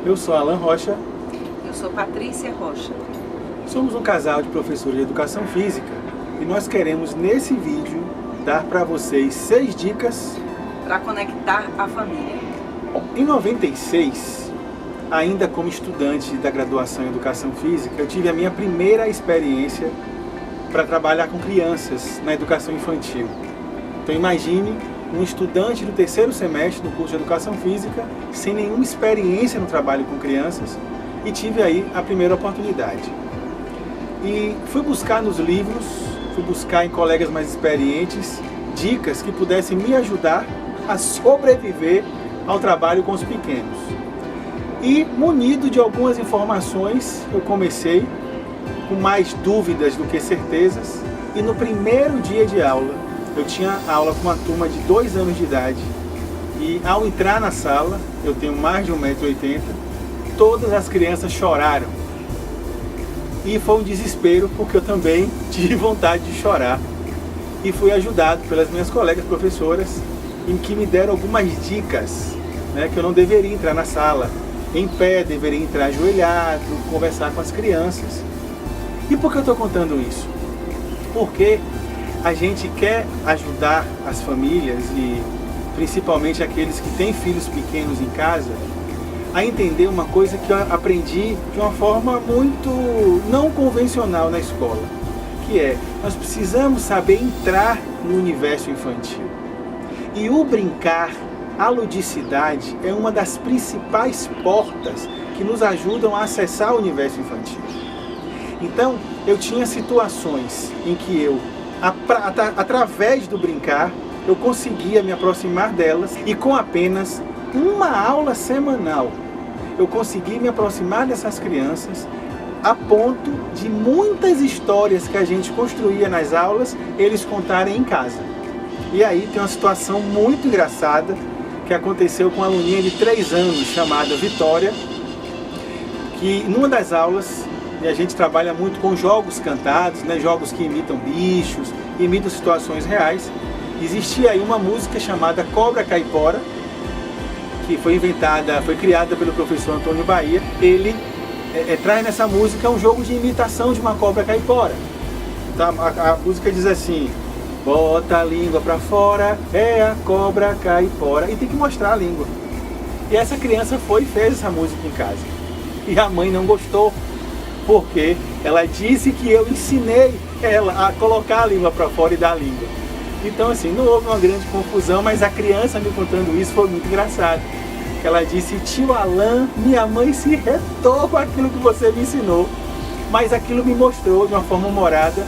Eu sou Alan Rocha. Eu sou Patrícia Rocha. Somos um casal de professores de educação física e nós queremos nesse vídeo dar para vocês 6 dicas para conectar a família. Em 96, ainda como estudante da graduação em educação física, eu tive a minha primeira experiência para trabalhar com crianças na educação infantil. Então imagine um estudante do 3º semestre do curso de educação física, sem nenhuma experiência no trabalho com crianças, e tive aí a primeira oportunidade. E fui buscar nos livros, fui buscar em colegas mais experientes, dicas que pudessem me ajudar a sobreviver ao trabalho com os pequenos. E munido de algumas informações, eu comecei com mais dúvidas do que certezas, e no primeiro dia de aula, eu tinha aula com uma turma de 2 anos de idade, e ao entrar na sala, eu tenho mais de 1,80 m, todas as crianças choraram. E foi um desespero, porque eu também tive vontade de chorar. E fui ajudado pelas minhas colegas professoras, em que me deram algumas dicas, que eu não deveria entrar na sala em pé, deveria entrar ajoelhado, conversar com as crianças. E por que eu estou contando isso? Porque a gente quer ajudar as famílias, e principalmente aqueles que têm filhos pequenos em casa, a entender uma coisa que eu aprendi de uma forma muito não convencional na escola, que é, nós precisamos saber entrar no universo infantil. E o brincar, a ludicidade, é uma das principais portas que nos ajudam a acessar o universo infantil. Então, eu tinha situações em que eu, através do brincar, eu conseguia me aproximar delas, e com apenas uma aula semanal, eu consegui me aproximar dessas crianças, a ponto de muitas histórias que a gente construía nas aulas, eles contarem em casa. E aí tem uma situação muito engraçada que aconteceu com uma aluninha de 3 anos chamada Vitória, que numa das aulas, e a gente trabalha muito com jogos cantados, jogos que imitam bichos, imitam situações reais, existia aí uma música chamada Cobra Caipora, que foi criada pelo professor Antônio Bahia. Ele traz nessa música um jogo de imitação de uma cobra caipora. Então, a música diz assim: bota a língua pra fora, é a cobra caipora. E tem que mostrar a língua. E essa criança foi e fez essa música em casa. E a mãe não gostou, porque ela disse que eu ensinei ela a colocar a língua pra fora e dar a língua. Então assim, não houve uma grande confusão, mas a criança me contando isso foi muito engraçado. Ela disse: tio Alan, minha mãe se retou com aquilo que você me ensinou, mas aquilo me mostrou de uma forma humorada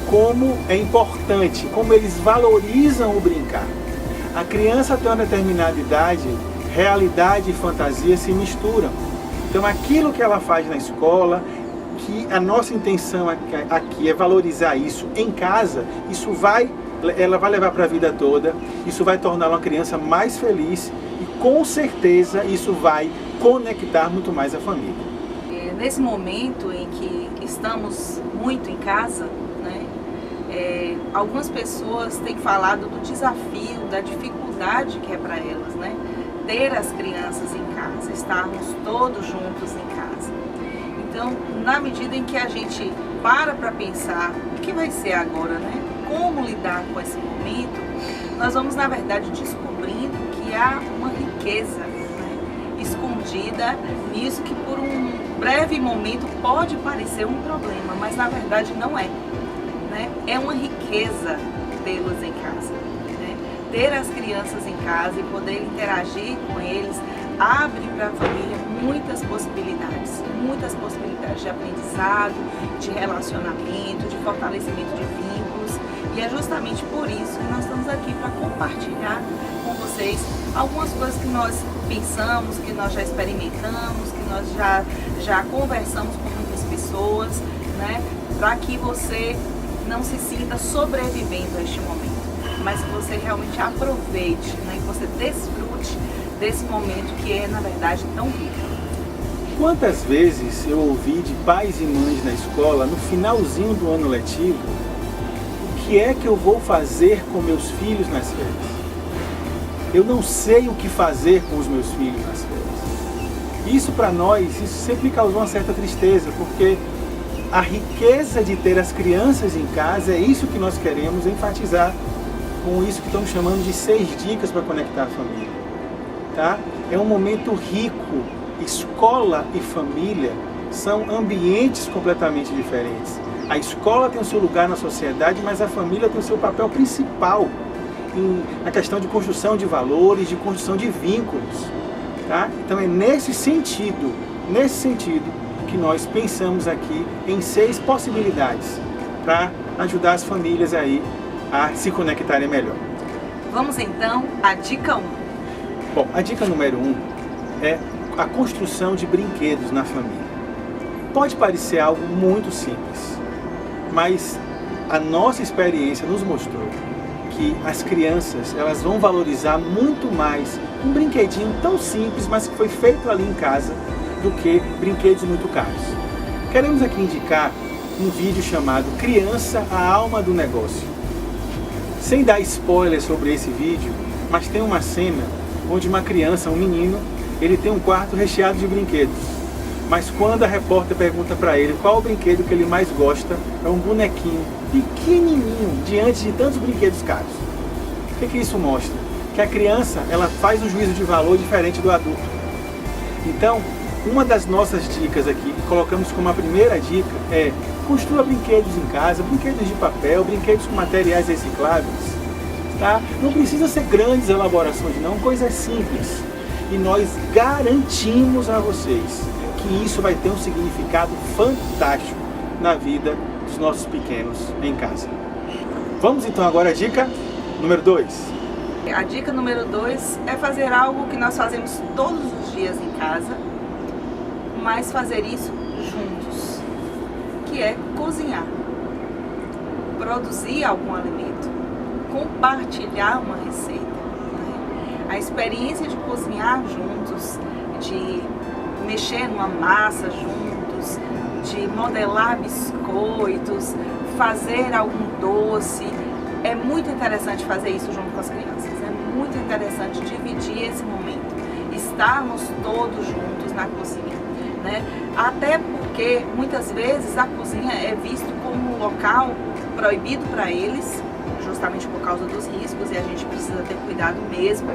como é importante, como eles valorizam o brincar. A criança tem uma determinada idade, realidade e fantasia se misturam. Então aquilo que ela faz na escola, que a nossa intenção aqui é valorizar isso em casa, ela vai levar para a vida toda, isso vai tornar uma criança mais feliz, e com certeza isso vai conectar muito mais a família. Nesse momento em que estamos muito em casa, algumas pessoas têm falado do desafio, da dificuldade que é para elas, ter as crianças em casa, estarmos todos juntos em casa. Então, na medida em que a gente para pensar o que vai ser agora, como lidar com esse momento, nós vamos, na verdade, descobrindo que há uma riqueza escondida nisso, que por um breve momento pode parecer um problema, mas na verdade não é. É uma riqueza tê-los em casa. Ter as crianças em casa e poder interagir com eles abre para a família muitas possibilidades de aprendizado, de relacionamento, de fortalecimento de vínculos, e é justamente por isso que nós estamos aqui para compartilhar com vocês algumas coisas que nós pensamos, que nós já experimentamos, que nós já conversamos com muitas pessoas, para que você não se sinta sobrevivendo a este momento, mas que você realmente aproveite, que você desfrute desse momento que é, na verdade, tão rico. Quantas vezes eu ouvi de pais e mães na escola, no finalzinho do ano letivo, o que é que eu vou fazer com meus filhos nas férias? Eu não sei o que fazer com os meus filhos nas férias. Isso para nós, isso sempre causou uma certa tristeza, porque a riqueza de ter as crianças em casa é isso que nós queremos enfatizar com isso que estamos chamando de 6 dicas para conectar a família. Tá? É um momento rico. Escola e família são ambientes completamente diferentes. A escola tem o seu lugar na sociedade, mas a família tem o seu papel principal na questão de construção de valores, de construção de vínculos. Tá? Então é nesse sentido que nós pensamos aqui em 6 possibilidades para ajudar as famílias aí a se conectarem melhor. Vamos então à dica 1. Bom, a dica número 1 é a construção de brinquedos na família. Pode parecer algo muito simples, mas a nossa experiência nos mostrou que as crianças elas vão valorizar muito mais um brinquedinho tão simples, mas que foi feito ali em casa, do que brinquedos muito caros. Queremos aqui indicar um vídeo chamado Criança, a Alma do Negócio. Sem dar spoiler sobre esse vídeo, mas tem uma cena onde uma criança, um menino, ele tem um quarto recheado de brinquedos. Mas quando a repórter pergunta para ele qual o brinquedo que ele mais gosta, é um bonequinho pequenininho diante de tantos brinquedos caros. O que isso mostra? Que a criança ela faz um juízo de valor diferente do adulto. Então, uma das nossas dicas aqui, que colocamos como a primeira dica, é construa brinquedos em casa, brinquedos de papel, brinquedos com materiais recicláveis. Tá? Não precisa ser grandes elaborações não, coisas simples. E nós garantimos a vocês que isso vai ter um significado fantástico na vida dos nossos pequenos em casa. Vamos então agora à dica número 2. A dica número 2 é fazer algo que nós fazemos todos os dias em casa, mas fazer isso juntos, que é cozinhar, produzir algum alimento, compartilhar uma receita. A experiência de cozinhar juntos, de mexer numa massa juntos, de modelar biscoitos, fazer algum doce, é muito interessante fazer isso junto com as crianças, é muito interessante dividir esse momento, estarmos todos juntos na cozinha, né? Até porque muitas vezes a cozinha é visto como um local proibido para eles, justamente por causa dos riscos, e a gente precisa ter cuidado mesmo,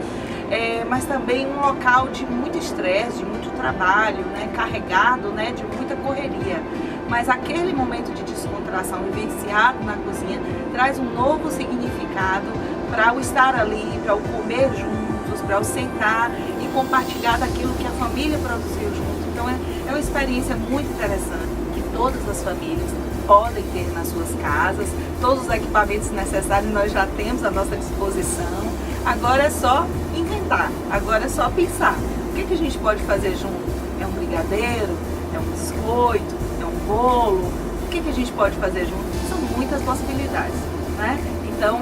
mas também um local de muito estresse, de muito trabalho, né, carregado, né, de muita correria. Mas aquele momento de descontração vivenciado na cozinha traz um novo significado para o estar ali, para o comer juntos, para o sentar e compartilhar daquilo que a família produziu junto. Então é uma experiência muito interessante que todas as famílias podem ter nas suas casas. Todos os equipamentos necessários nós já temos à nossa disposição. Agora é só inventar, agora é só pensar. O que a gente pode fazer junto? É um brigadeiro? É um biscoito? É um bolo? O que a gente pode fazer junto? São muitas possibilidades, né? Então,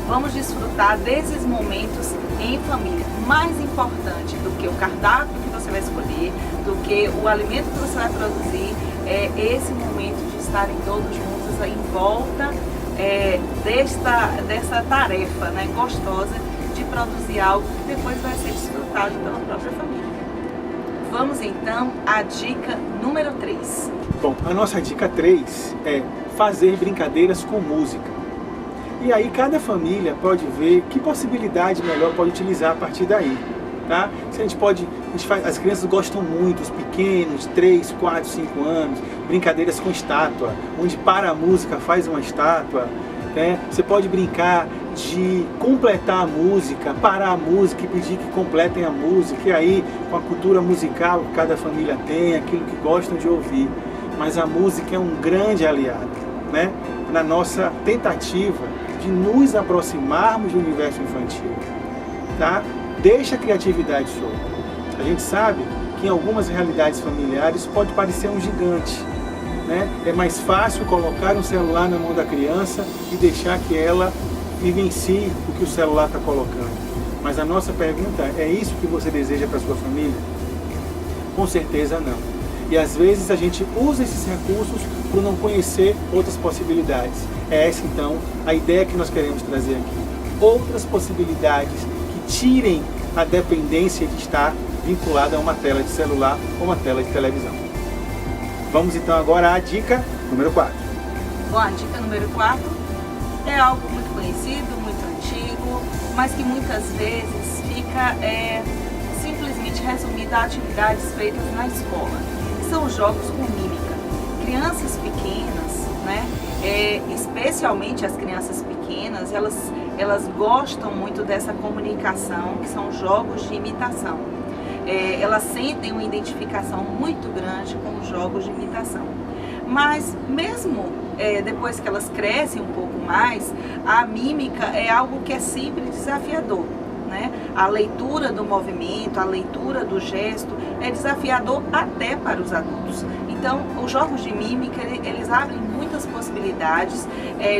vamos desfrutar desses momentos em família. Mais importante do que o cardápio que você vai escolher, do que o alimento que você vai produzir, é esse momento de estarem todos juntos em volta dessa tarefa, né, gostosa de produzir algo que depois vai ser desfrutado pela própria família. Vamos então à dica número 3. Bom, a nossa dica 3 é fazer brincadeiras com música. E aí cada família pode ver que possibilidade melhor pode utilizar a partir daí. Tá? As crianças gostam muito, os pequenos, 3, 4, 5 anos, brincadeiras com estátua, onde para a música faz uma estátua. Né? Você pode brincar de completar a música, parar a música e pedir que completem a música, e aí com a cultura musical que cada família tem, aquilo que gostam de ouvir. Mas a música é um grande aliado, né? Na nossa tentativa de nos aproximarmos do universo infantil. Tá? Deixa a criatividade solta. A gente sabe que em algumas realidades familiares pode parecer um gigante, né? É mais fácil colocar um celular na mão da criança e deixar que ela vivencie o que o celular está colocando. Mas a nossa pergunta é: isso que você deseja para a sua família? Com certeza não. E às vezes a gente usa esses recursos por não conhecer outras possibilidades. É essa então a ideia que nós queremos trazer aqui. Outras possibilidades que tirem a dependência de estar vinculada a uma tela de celular ou uma tela de televisão. Vamos então agora à dica número 4. Bom, a dica número 4 é algo muito conhecido, muito antigo, mas que muitas vezes fica simplesmente resumido a atividades feitas na escola. São os jogos com mímica. Crianças pequenas, né, especialmente as crianças pequenas, elas gostam muito dessa comunicação, que são jogos de imitação. Elas sentem uma identificação muito grande com os jogos de imitação. Mas mesmo depois que elas crescem um pouco mais, a mímica é algo que é sempre desafiador, né? A leitura do movimento, a leitura do gesto é desafiador até para os adultos. Então, os jogos de mímica, eles abrem muitas possibilidades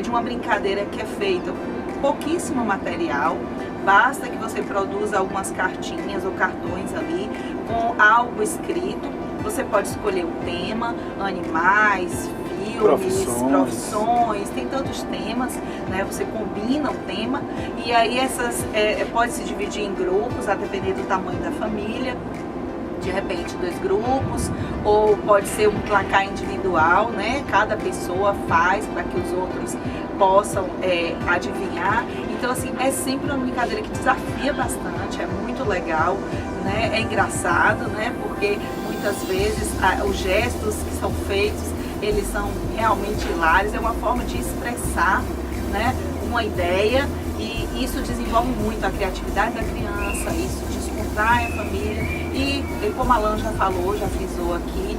de uma brincadeira que é feita com pouquíssimo material. Basta que você produza algumas cartinhas ou cartões ali com algo escrito. Você pode escolher um tema, animais, filmes, profissões, tem tantos temas, né? Você combina o tema e aí pode se dividir em grupos, a depender do tamanho da família. De repente 2 grupos, ou pode ser um placar individual, né? Cada pessoa faz para que os outros possam adivinhar. Então assim, é sempre uma brincadeira que desafia bastante, é muito legal, né? É engraçado, né? Porque muitas vezes os gestos que são feitos, eles são realmente hilários, é uma forma de expressar, né, uma ideia, e isso desenvolve muito a criatividade da criança, isso descontrai a família e como a Alan já falou, já frisou aqui,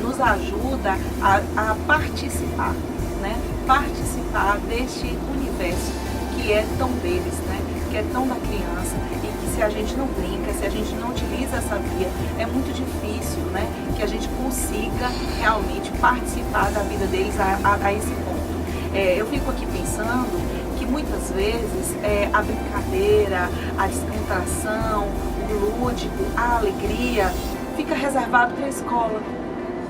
nos ajuda a participar, né, participar deste universo que é tão deles, né, que é tão da criança, e que se a gente não brinca, se a gente não utiliza essa via, é muito difícil, né, que a gente consiga realmente participar da vida deles a esse ponto. Eu fico aqui pensando que muitas vezes a brincadeira, a descontração, o lúdico, a alegria fica reservado para a escola,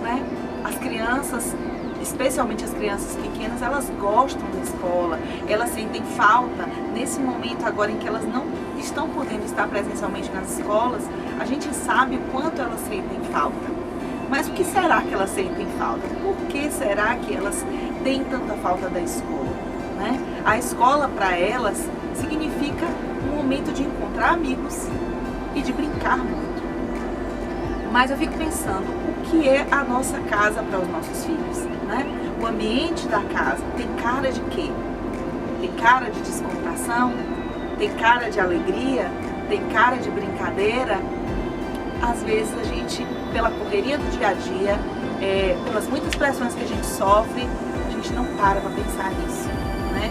né? As crianças, especialmente as crianças pequenas, elas gostam da escola, elas sentem falta nesse momento agora em que elas não estão podendo estar presencialmente nas escolas. A gente sabe o quanto elas sentem falta. Mas o que será que elas sentem falta? Por que será que elas têm tanta falta da escola, né? A escola para elas significa um momento de encontrar amigos e de brincar muito. Mas eu fico pensando, o que é a nossa casa para os nossos filhos, né? O ambiente da casa tem cara de quê? Tem cara de descontração? Tem cara de alegria? Tem cara de brincadeira? Às vezes a gente, pela correria do dia a dia, pelas muitas pressões que a gente sofre, a gente não para pensar nisso, né?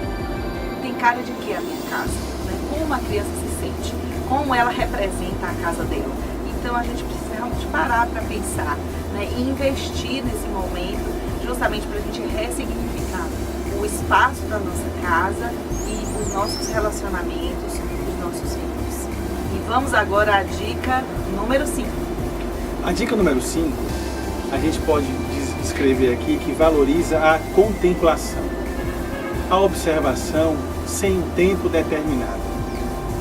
Tem cara de quê a minha casa? Né? Como a criança se sente? Como ela representa a casa dela? Então a gente precisa realmente parar para pensar, né? E investir nesse momento, justamente para a gente ressignificar o espaço da nossa casa e os nossos relacionamentos, os nossos filhos. E vamos agora à dica número 5. A dica número 5, a gente pode descrever aqui que valoriza a contemplação, a observação sem um tempo determinado,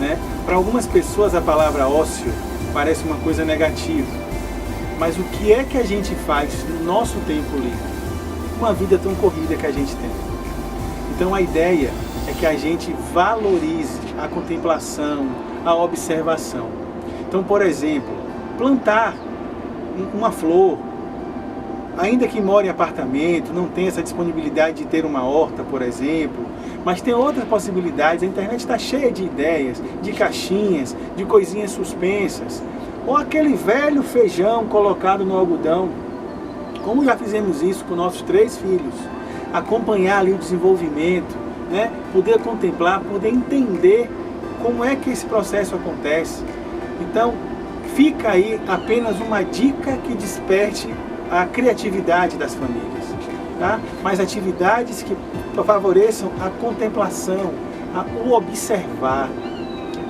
né? Para algumas pessoas a palavra ócio parece uma coisa negativa, mas o que é que a gente faz no nosso tempo livre? Uma vida tão corrida que a gente tem. Então a ideia é que a gente valorize a contemplação, a observação. Então, por exemplo, plantar uma flor, ainda que mora em apartamento, não tem essa disponibilidade de ter uma horta, por exemplo, mas tem outras possibilidades. A internet está cheia de ideias, de caixinhas, de coisinhas suspensas, ou aquele velho feijão colocado no algodão, como já fizemos isso com nossos 3 filhos, acompanhar ali o desenvolvimento, né? Poder contemplar, poder entender como é que esse processo acontece. Então, fica aí apenas uma dica que desperte a criatividade das famílias, tá? Mas atividades que favoreçam a contemplação, o observar.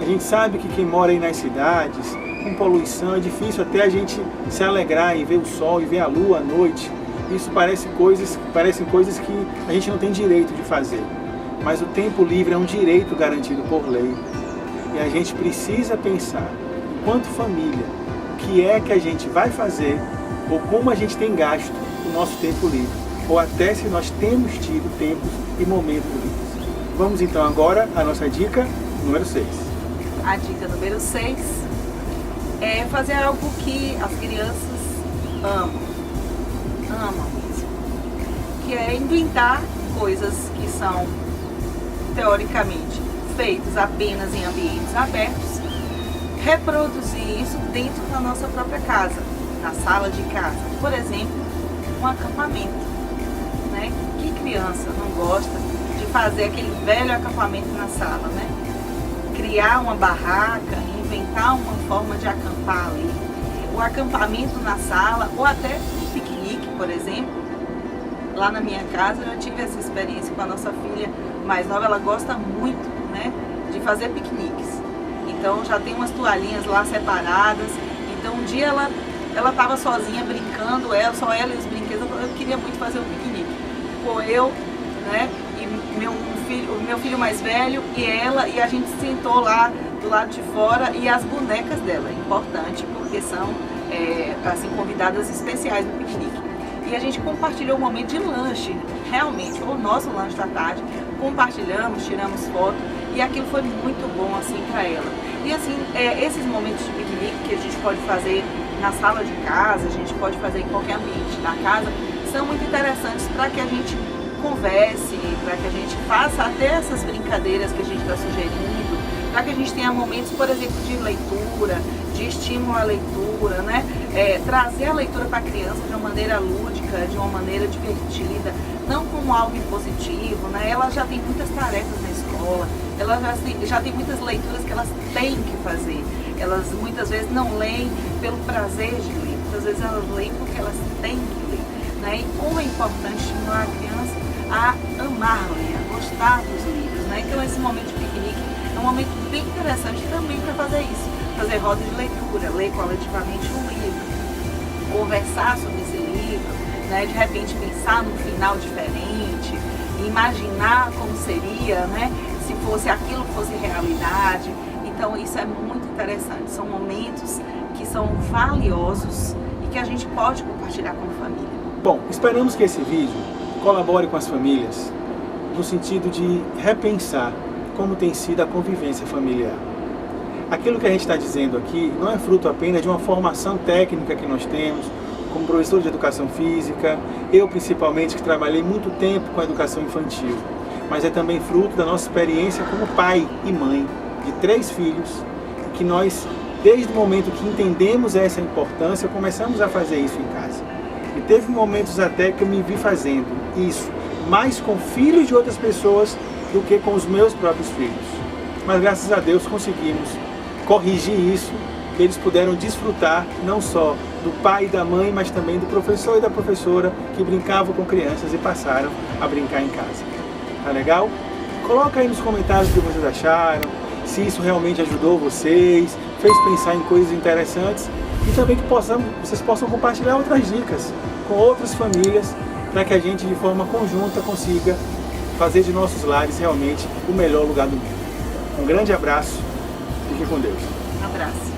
A gente sabe que quem mora aí nas cidades, com poluição, é difícil até a gente se alegrar em ver o sol e ver a lua à noite. Isso parecem coisas que a gente não tem direito de fazer. Mas o tempo livre é um direito garantido por lei. E a gente precisa pensar, enquanto família, o que é que a gente vai fazer ou como a gente tem gasto o nosso tempo livre, ou até se nós temos tido tempos e momentos livres. Vamos então agora à nossa dica número 6. A dica número 6 é fazer algo que as crianças amam mesmo, que é inventar coisas que são teoricamente feitas apenas em ambientes abertos, reproduzir isso dentro da nossa própria casa, na sala de casa. Por exemplo, um acampamento, né? Que criança não gosta de fazer aquele velho acampamento na sala, né? Criar uma barraca, inventar uma forma de acampar ali. O acampamento na sala, ou até um piquenique, por exemplo. Lá na minha casa eu já tive essa experiência com a nossa filha mais nova, ela gosta muito, né, de fazer piqueniques. Então já tem umas toalhinhas lá separadas. Então um dia ela estava sozinha brincando, só ela e os brinquedos, eu queria muito fazer um piquenique. Eu, né, e o meu filho mais velho e ela, e a gente sentou lá do lado de fora, e as bonecas dela, importante, porque são assim, convidadas especiais no piquenique. E a gente compartilhou um momento de lanche, realmente, o nosso lanche da tarde, compartilhamos, tiramos foto, e aquilo foi muito bom assim para ela. E assim, esses momentos de piquenique que a gente pode fazer na sala de casa, a gente pode fazer em qualquer ambiente da casa, são muito interessantes para que a gente converse, para que a gente faça até essas brincadeiras que a gente está sugerindo, para que a gente tenha momentos, por exemplo, de leitura, de estímulo à leitura, né? Trazer a leitura para a criança de uma maneira lúdica, de uma maneira divertida, não como algo impositivo, né? Ela já tem muitas tarefas na escola, ela já tem muitas leituras que elas têm que fazer. Elas muitas vezes não leem pelo prazer de ler, muitas vezes elas leem porque elas têm que ler, né? E como é importante estimular a criança a amar ler, a gostar dos livros, né? Então esse momento de piquenique é um momento bem interessante também para fazer isso, fazer roda de leitura, ler coletivamente um livro, conversar sobre esse livro, né? De repente pensar num final diferente, imaginar como seria, né? Se fosse aquilo fosse realidade. Então isso é muito interessante, são momentos que são valiosos e que a gente pode compartilhar com a família. Bom, esperamos que esse vídeo colabore com as famílias no sentido de repensar como tem sido a convivência familiar. Aquilo que a gente está dizendo aqui não é fruto apenas de uma formação técnica que nós temos, como professor de educação física, eu principalmente que trabalhei muito tempo com a educação infantil, mas é também fruto da nossa experiência como pai e mãe de 3 filhos, que nós, desde o momento que entendemos essa importância, começamos a fazer isso em casa. E teve momentos até que eu me vi fazendo isso, mais com filhos de outras pessoas do que com os meus próprios filhos. Mas graças a Deus conseguimos corrigir isso, que eles puderam desfrutar não só do pai e da mãe, mas também do professor e da professora que brincavam com crianças e passaram a brincar em casa. Tá legal? Coloca aí nos comentários o que vocês acharam, se isso realmente ajudou vocês, fez pensar em coisas interessantes, e também que vocês possam compartilhar outras dicas com outras famílias, para que a gente de forma conjunta consiga fazer de nossos lares realmente o melhor lugar do mundo. Um grande abraço, fique com Deus. Um abraço.